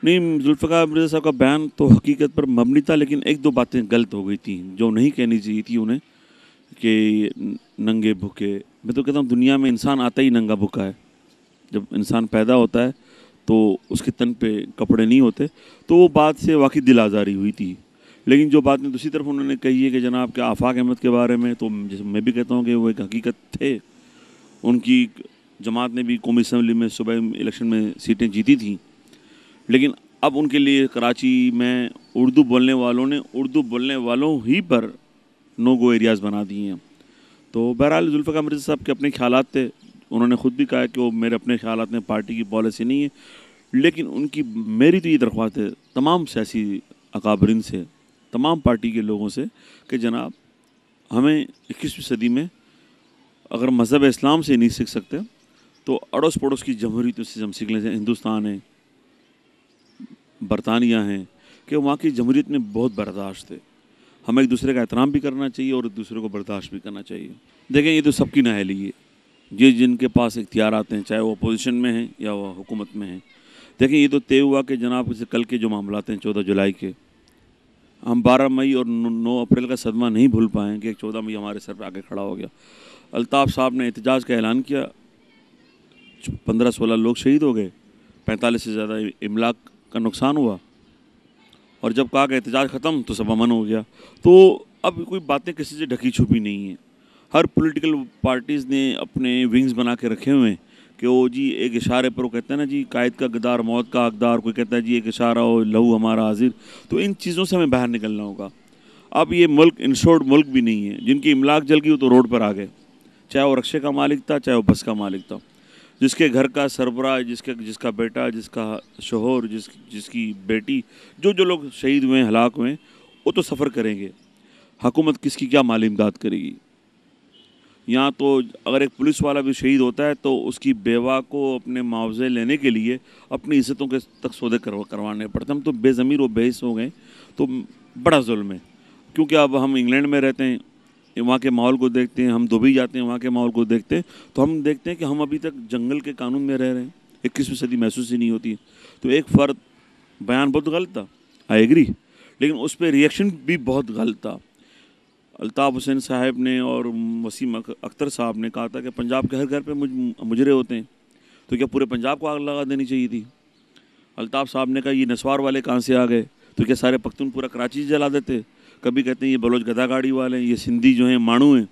نہیں، ذوالفقار مرزا صاحب کا بیان تو حقیقت پر مبنی تھا، لیکن ایک دو باتیں غلط ہو گئی تھیں جو نہیں کہنی چاہیے تھی انہیں، کہ ننگے بھوکے. میں تو کہتا ہوں دنیا میں انسان آتا ہی ننگا بھوکا ہے. جب انسان پیدا ہوتا ہے تو اس کے تن پہ کپڑے نہیں ہوتے، تو وہ بات سے واقعی دل آزاری ہوئی تھی. لیکن جو بات میں دوسری طرف انہوں نے کہی ہے کہ جناب کہ آفاق احمد کے بارے میں، تو میں بھی کہتا ہوں کہ وہ ایک حقیقت تھے. ان کی جماعت نے بھی قومی اسمبلی میں صوبہ الیکشن میں سیٹیں جیتی تھیں، لیکن اب ان کے لیے کراچی میں اردو بولنے والوں نے اردو بولنے والوں ہی پر نو گو ایریاز بنا دیے ہیں. تو بہرحال ذوالفقار مرزا صاحب کے اپنے خیالات تھے. انہوں نے خود بھی کہا کہ وہ میرے اپنے خیالات میں پارٹی کی پالیسی نہیں ہے، لیکن میری تو یہ درخواست ہے تمام سیاسی اکابرین سے، تمام پارٹی کے لوگوں سے، کہ جناب ہمیں 21ویں صدی میں اگر مذہب اسلام سے نہیں سیکھ سکتے تو اڑوس پڑوس کی جمہوریتوں سے ہم سیکھ لیں. ہندوستان ہے، برطانیہ ہیں، کہ وہاں کی جمہوریت میں بہت برداشت ہے. ہمیں ایک دوسرے کا احترام بھی کرنا چاہیے اور ایک دوسرے کو برداشت بھی کرنا چاہیے. دیکھیں یہ تو سب کی نااہلی ہے، یہ جن کے پاس اختیارات ہیں، چاہے وہ اپوزیشن میں ہیں یا وہ حکومت میں ہیں. دیکھیں یہ تو طے ہوا کہ جناب سے کل کے جو معاملات ہیں 14 جولائی کے، ہم 12 مئی اور 9 اپریل کا صدمہ نہیں بھول پائیں کہ 14 مئی ہمارے سر پہ آ کے کھڑا ہو گیا. الطاف صاحب نے احتجاج کا اعلان کیا، 15-16 لوگ شہید ہو گئے، 45 سے زیادہ املاک کا نقصان ہوا، اور جب کہا کہ احتجاج ختم تو سب امن ہو گیا. تو اب کوئی باتیں کسی سے ڈھکی چھپی نہیں ہیں. ہر پولیٹیکل پارٹیز نے اپنے ونگز بنا کے رکھے ہوئے ہیں کہ وہ جی ایک اشارے پر وہ کہتے ہیں نا جی قائد کا غدار موت کا حقدار، کوئی کہتا ہے جی ایک اشارہ ہو لہو ہمارا حاضر. تو ان چیزوں سے ہمیں باہر نکلنا ہوگا. اب یہ ملک انشورڈ ملک بھی نہیں ہے. جن کی املاک جل گئی وہ تو روڈ پر آ گئے، چاہے وہ رکشے کا مالک تھا چاہے وہ بس کا مالک تھا. جس کے گھر کا سربراہ، جس کا بیٹا، جس کا شوہر، جس کی بیٹی، جو لوگ شہید ہوئے ہیں، ہلاک ہوئے ہیں، وہ تو سفر کریں گے. حکومت کس کی کیا مالی امداد کرے گی؟ یہاں تو اگر ایک پولیس والا بھی شہید ہوتا ہے تو اس کی بیوہ کو اپنے معاوضے لینے کے لیے اپنی عزتوں کے تک سودے کروانے پڑتے ہیں. ہم تو بے ضمیر و بے حس ہو گئے. تو بڑا ظلم ہے، کیونکہ اب ہم انگلینڈ میں رہتے ہیں، وہاں کے ماحول کو دیکھتے ہیں، ہم دبئی جاتے ہیں وہاں کے ماحول کو دیکھتے ہیں، تو ہم دیکھتے ہیں کہ ہم ابھی تک جنگل کے قانون میں رہ رہے ہیں. 21ویں صدی محسوس ہی نہیں ہوتی. تو ایک فرد بیان بہت غلط تھا، آئی ایگری، لیکن اس پہ ریئیکشن بھی بہت غلط تھا. الطاف حسین صاحب نے اور وسیم اختر صاحب نے کہا تھا کہ پنجاب کے ہر گھر پہ مجرے ہوتے ہیں، تو کیا پورے پنجاب کو آگ لگا دینی چاہیے تھی؟ الطاف صاحب نے کہا یہ نسوار والے کہاں سے آ گئے، تو کیا سارے پختون پورا کراچی جلا دیتے؟ کبھی کہتے ہیں یہ بلوچ گدا گاڑی والے ہیں، یہ سندھی جو ہیں مانو ہیں.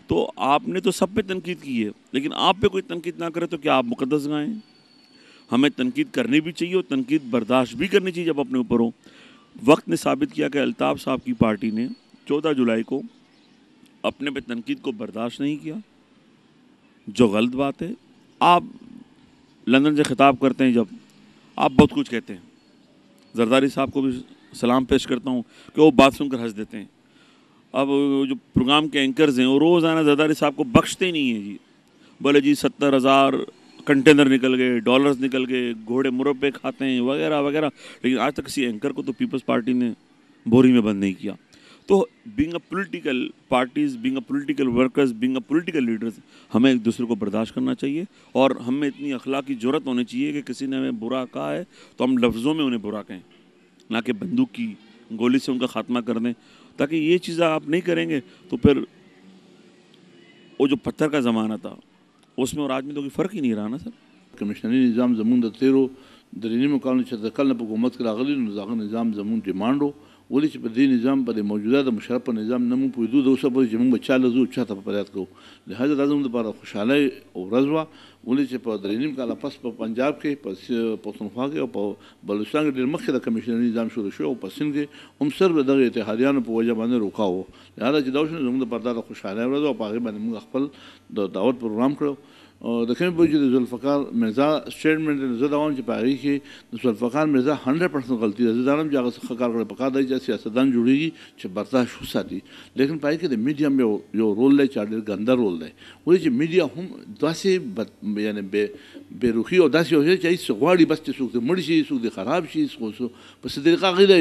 تو آپ نے تو سب پہ تنقید کی ہے، لیکن آپ پہ کوئی تنقید نہ کرے تو کیا آپ مقدس گائیں؟ ہمیں تنقید کرنی بھی چاہیے اور تنقید برداشت بھی کرنی چاہیے جب اپنے اوپر ہو. وقت نے ثابت کیا کہ الطاف صاحب کی پارٹی نے 14 جولائی کو اپنے پہ تنقید کو برداشت نہیں کیا، جو غلط بات ہے. آپ لندن سے خطاب کرتے ہیں جب، آپ بہت کچھ کہتے ہیں. زرداری صاحب کو بھی سلام پیش کرتا ہوں کہ وہ بات سن کر ہنس دیتے ہیں. اب جو پروگرام کے اینکرز ہیں وہ روزانہ زرداری صاحب کو بخشتے ہی نہیں ہیں جی. بولے جی 70,000 کنٹینر نکل گئے، ڈالرز نکل گئے، گھوڑے مربے کھاتے ہیں وغیرہ وغیرہ، لیکن آج تک کسی اینکر کو تو پیپلز پارٹی نے بوری میں بند نہیں کیا. تو بینگ اے پولیٹیکل پارٹیز، بینگ اے پولیٹیکل ورکرز، بینگ اے پولیٹیکل لیڈرز، ہمیں ایک دوسرے کو برداشت کرنا چاہیے، اور ہمیں اتنی اخلاقی جرات ہونی چاہیے کہ کسی نے ہمیں برا کہا ہے تو ہم لفظوں میں انہیں برا کہیں، نہ کہ بندوق کی گولی سے ان کا خاتمہ کر دیں. تاکہ یہ چیزیں آپ نہیں کریں گے تو پھر وہ جو پتھر کا زمانہ تھا اس میں اور آج میں تو کوئی فرق ہی نہیں رہا نا سر. کمشنری نظام زمون د تیرو درینی مقام چې کله په حکومت کې راغلی نو دغه نظام زمون ډیمانډ ولې چې په دې نظام په موجوده د مشرف په نظام نه مو پوهېدو د اوسه پورې چې موږ به چا لزو چا ته په فریاد کوو. لهذا دا زموږ دپاره خوشحالۍ ورځ وه، ولې چې په درې نیم کاله پس په پنجاب کې، په پښتونخوا کې او په بلوچستان کې ډېر مخکې د کمیشنري نظام شروع شوی او په سند کې هم صرف دغه اتحادیانو په وجه باندې روکا و. لهذا چې دا وشو زموږ دپاره دا د خوشحالۍ ورځ وه او په هغې باندې موږ خپل د دعوت پروګرام کړو. د کومې پوه چې د ذوالفقار مرزا سټیټمنټ زه دا وایم چې په هغې کې د ذوالفقار مرزا 100% غلطي ده. زه دا وایم چې هغه څه ښه کار کړی، پکار دی چې سیاستدان جوړېږي چې برداشت وساتي، لیکن په هغې کې د میډیا هم یو رول دی چې ډېر ګنده رول دی. ولې چې میډیا هم داسې یعنې بېروخي او داسې یو شی چې هېڅ غواړي بس چې څوک دې مړ شي، څوک دې خراب شي، په څه طریقه هغې ته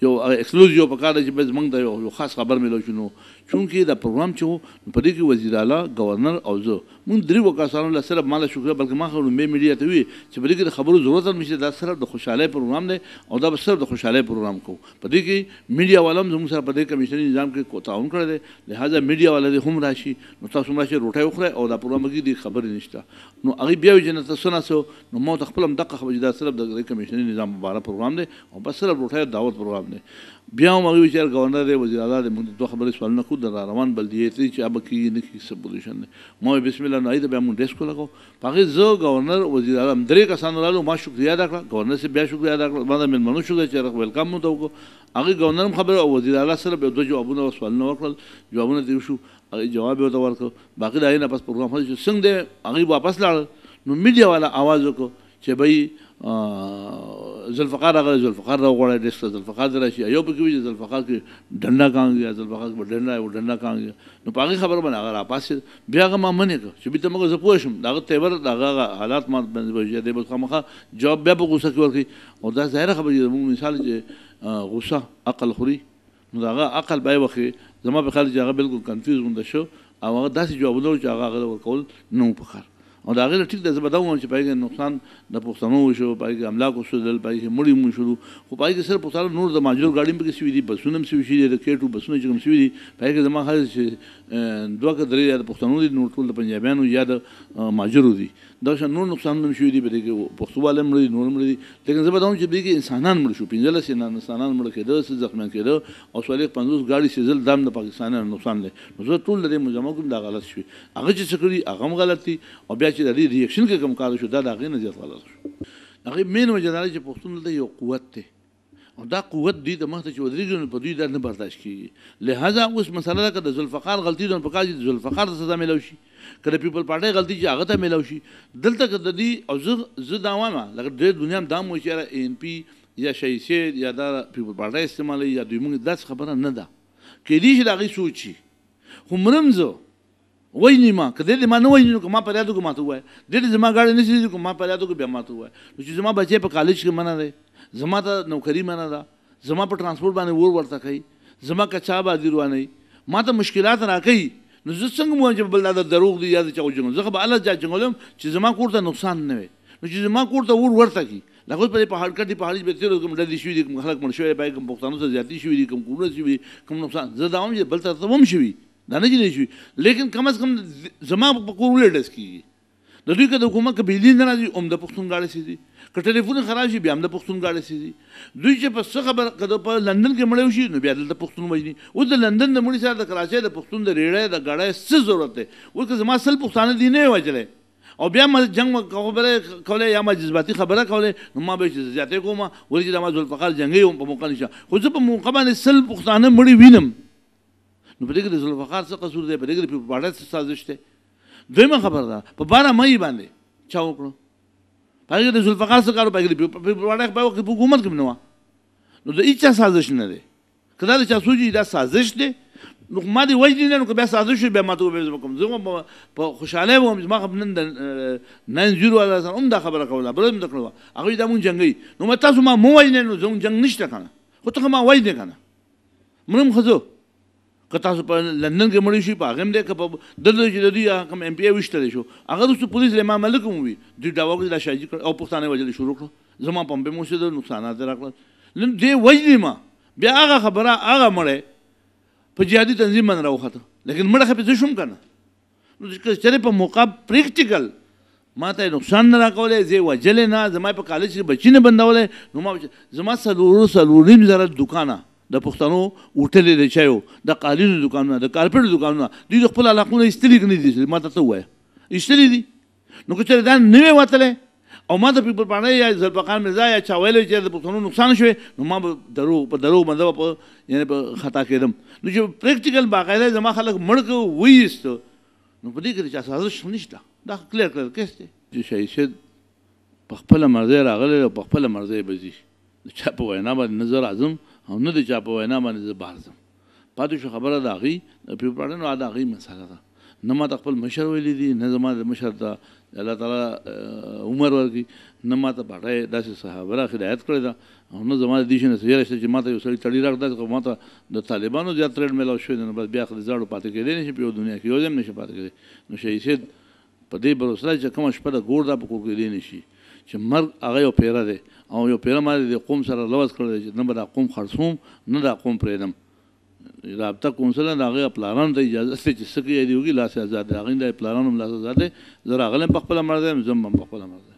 یو ایکسکلوزیو پکار دی چې بس موږ ته یو خاص خبر میلو شو. نو چونکې دا پروګرام چې و په دې کې وزیر اعلی، ګورنر او زه مونږ درې کسانو له صرف ماله شکر بلکې ما خو لومبۍ میډیا ته وي چې په دې کې د خبرو ضرورت هم نشته، دا صرف د خوشحالۍ پروګرام دی او دا به صرف د خوشحالۍ پروګرام کوو. په دې کې میډیا والا هم زموږ سره په دې کمیشنري نظام کې تعاون کړی دی، لہٰذا میډیا والا دې هم راشي، نو تاسو هم راشئ روټۍ وخورئ او دا پروګرام کې دې خبرې نشته. نو هغوی بیا وایي چې نه ته څه ناڅه، نو ما ورته خپله هم دقه خبره چې دا صرف د کمیشنري نظام مباره پروګرام دی او بس صرف روټۍ دعوت پروګرام دی. بیا هم هغوی وایي چې ګورنر دی، وزیر اعلی دی، موږ دوه خبرې سوالونه کوو د را روان بلدیې ته چې اب کېږي نه کېږي څه پوزیشن دی. ما وایي بسم الله، نو هغې ته بیا موږ ډیسک ولګوو. په هغې زه ګورنر وزیر اعلی درې کسانو رالو، ما شکریه ادا کړه، ګورنر صاحب بیا شکریه ادا کړه، ما د مېلمنو شکریه چې ویلکم مو ته وکړو. هغې ګورنر هم خبره او وزیر اعلی سره بیا دوه جوابونه او سوالونه وکړل، جوابونه ترې وشو، هغې جواب یې ورته ورکړ. باقي د هغې نه پس پروګرام ښه شو، څنګه دی هغوی واپس لاړل. نو میډیا والا آواز وکړو چې بھئی ذوالفقار راغلی، ذوالفقار راوغواړی ډیسک ته، ذوالفقار دې راشي. یو پکې وایي چې ذوالفقار کې ډنډا کہاں گیا، ذوالفقار کې به ډنډا ہے، وہ ډنډا کہاں گیا. نو په هغې خبره باندې هغه راپاسېد. بیا هغه ما منې کړ چې بیرته مګر زه پوه شم د هغه تیور د هغه حالات ما باندې به دی به خامخا جواب بیا په غوسه کې ورکوي. او دا ظاهره خبره چې زموږ مثال چې غوسه عقل خوري، نو د هغه عقل به یې وخې زما په خیال چې هغه بالکل کنفیوز غونډه شو او هغه داسې جوابونه چې هغه ورکول نه و پکار. او د هغې نه ټیک دی، زه به دا ووایم چې په هغې کې نقصان د پښتنو وشو، په هغې کې املاک وسوځېدل، په هغې کې مړي هم وشولو، خو په هغې کې صرف پښتانه نور د ماجور ګاډي هم پکې سوي دي، بسونه هم سوي شوي دي، د کېټو بسونه چې کوم سوي دي په هغې کې زما خیال چې دوه که درې یا د پښتنو دي، نور ټول د پنجابیانو یا د ماجرو دي. دا شان نور نقصانونه هم شوي دي، په دې کې پښتو والا هم مړه دي، نور هم مړه دي. لیکن زه به دا وایم چې په دې کې انسانان مړه شو، 15 انسانان مړه کېده، څه زخمیان کېده او 450 ګاډي سېځل، دا هم د پاکستانیانو نقصان دی. نو زه ټول د دې مجمع کوم دا غلط شوي، هغه چې څه کړي هغه هم غلط دي او بیا چې د دې ریاکشن کې کوم کار شو دا د هغې نه زیات غلط شو. هغې مین وجه دا چې پښتون دلته یو قوت دی او دا قوت دوی د مخ ته چې ودرېږي نو په دوی دا نه برداشت کېږي. لہٰذا اوس مسله ده که د ذوالفقار غلطي ده نو پکار چې د ذوالفقار ته سزا میلاو شي، که د پیپل پارټۍ غلطي چې هغه ته میلاو شي. دلته که د دې او زه دا وایم لکه ډېر دنیا هم دا هم وایي چې یاره ANP یا شهید سید یا دا پیپل پارټۍ استعمالوي یا دوی مونږ داسې خبره نه ده. کیدای شي د هغې سوچ شي، خو مرم زه وایي ما که دې ما نه وایي نو که ما پر یاد وکړو ما ته ووایه، دې زما ګاډی نه سېځي که ما پر یاد وکړو بیا ما ته ووایه. نو چې زما بچی په کالج کې منع دی، زما ته نوکري منع ده، زما په ټرانسپورټ باندې ور ورته کوي، زما کچا بازي روانوي، ما ته مشکلات راکوي، نو زه څنګه مو چې بل دا دروغ دی یا د چا وجنګ، زه خو به الله جا جنګولم چې زما کور ته نقصان نه وي. نو چې زما کور ته ور ورته کړي لکه اوس په دې پهاړ کټي پهاړي به تېرو کوم ډلې شوي دي، کوم خلک مړ شوي پای کوم پښتانو سره زیاتې شوي دي، کوم کورونه شوي دي، کوم نقصان زه دا وایم چې بل طرف ته هم شوي، دا نه چې نه شوي، لیکن کم از کم زما په کور ولې ډز کېږي. د دوی که د حکومت که بجلي نه راځي هم د پښتون ګاډی سېځي، که ټلیفون خراب شي بیا هم د پښتون ګاډی سېځي. دوی چې په څه خبره که په لندن کې مړی وشي نو بیا دلته پښتون وژني. اوس د لندن د مړي سره د کراچۍ د پښتون د ریړۍ د ګاډۍ څه ضرورت دی؟ اوس که زما 100 پښتانه دي نه یې وژلی او بیا ما جنګ خبره کولی یا ما جذباتي خبره کولی نو ما به چې زیاتې کوم ولې چې دا ما ذوالفقار جنګي وم په موقع نشه، خو زه په موقع باندې 100 پښتانه مړي وینم نو په دې کې د ذوالفقار څه قصور دی؟ په دې کې د پیپل پارټۍ څه سازش دی؟ دویمه خبره ده په 12 مۍ باندې چا وکړو؟ په هغې کې د ذوالفقار څه کار و؟ په هغې کې د پیپل پارټۍ په وخت کې په حکومت کې هم نه وه. نو د هېچا سازش نه دی، که دا د چا سوچي دا سازش دی نو ما دې وجني نه، نو که بیا سازش شي بیا ما ته وبې زه به کوم، زه په خوشحالۍ به وم زما خو نن د 9-0 والا سره هم دا خبره کوله، بله هم دا کړې وه، هغوی دا مونږ جنګوي. نو ما تاسو ما مو وژنئ نو زموږ جنګ نشته که نه، خو ته خو ما وژنې که نه مرم ښځو. که تاسو په لندن کې مړی شي په هغې هم دی، که په دلته چې د دوی کوم MP ویشتلی شو هغه وروسته پولیس له امام ملک هم وي دوی دعوا کړې دا شاهدي کړ او پښتانه یې وژلې شروع کړه، زما پمپې مو اوسېدل، نقصانات یې راکړل. دې وژنې ما بیا هغه خبره هغه مړی په جهادي تنظیم باندې راوخته، لیکن مړه خو پې زه شوم که نه. نو که چېرې په موقع پریکټیکل ما ته یې نقصان نه راکولی، زه یې وژلې نه، زما یې په کالج کې بچي نه بندولی، نو ما زما 4.5 زره دوکانه د پښتنو هوټلې د چایو د قالینو دوکانونه د کارپېټو دوکانونه دوی د خپل علاقونه ایستلي که نه دي ایستلي؟ ما ته ته ووایه ایستلي دي. نو که چېرې دا نه وی وتلی او ما د پیپل پارټۍ یا ذوالفقار میرزا یا چا ویلی چې د پښتنو نقصان شوی نو ما به په دروغ باندې به یعنې په خطا کېدم. نو چې پریکټیکل باقاعده زما خلک مړ که وایسته نو په دې کې د چا سازش نشته، دا کلیر کیس دی چې شهید سید په خپله مرضۍ راغلی او په خپله مرضۍ به ځي، د چا په وینا باندې نه زه راځم او نه د چا په وینا باندې زه بهر ځم. پاتې شو خبره د هغوی د پیپل پارټۍ نو د هغوی مسله ده، نه ما ته خپل مشر ویلی دي، نه زما د مشر ته الله تعالی عمر ورکړي، نه ما ته پارټۍ داسې صحابه هدایت کړې ده او نه زما د دې شي نه ویره شته چې ما ته یو سړي تړي راکړه خو ما ته د طالبانو زیات ترېډ میلاو شوی دی، نو بس بیا خو د زاړو پاتې کېدی نه شي په یو دنیا کې یو ځای هم نه شي پاتې کېدی. نو شهید سید په دې بروسه چې کومه شپه د ګور دا په کور کې دی نشي چې مرګ هغه یو پیره دی او یو پیره باندې د قوم سره لوز کړی چې نه به دا قوم خرڅوم نه دا قوم پرېږدم رابطه کونسل د هغې پلارانو ته اجازه شته چې څه کوي دې وکړي لاس یې ازاد دی هغوی د پلارانو هم لاس ازاد دی زه راغلی یم په خپله مړ دی زه هم په خپله مړ دی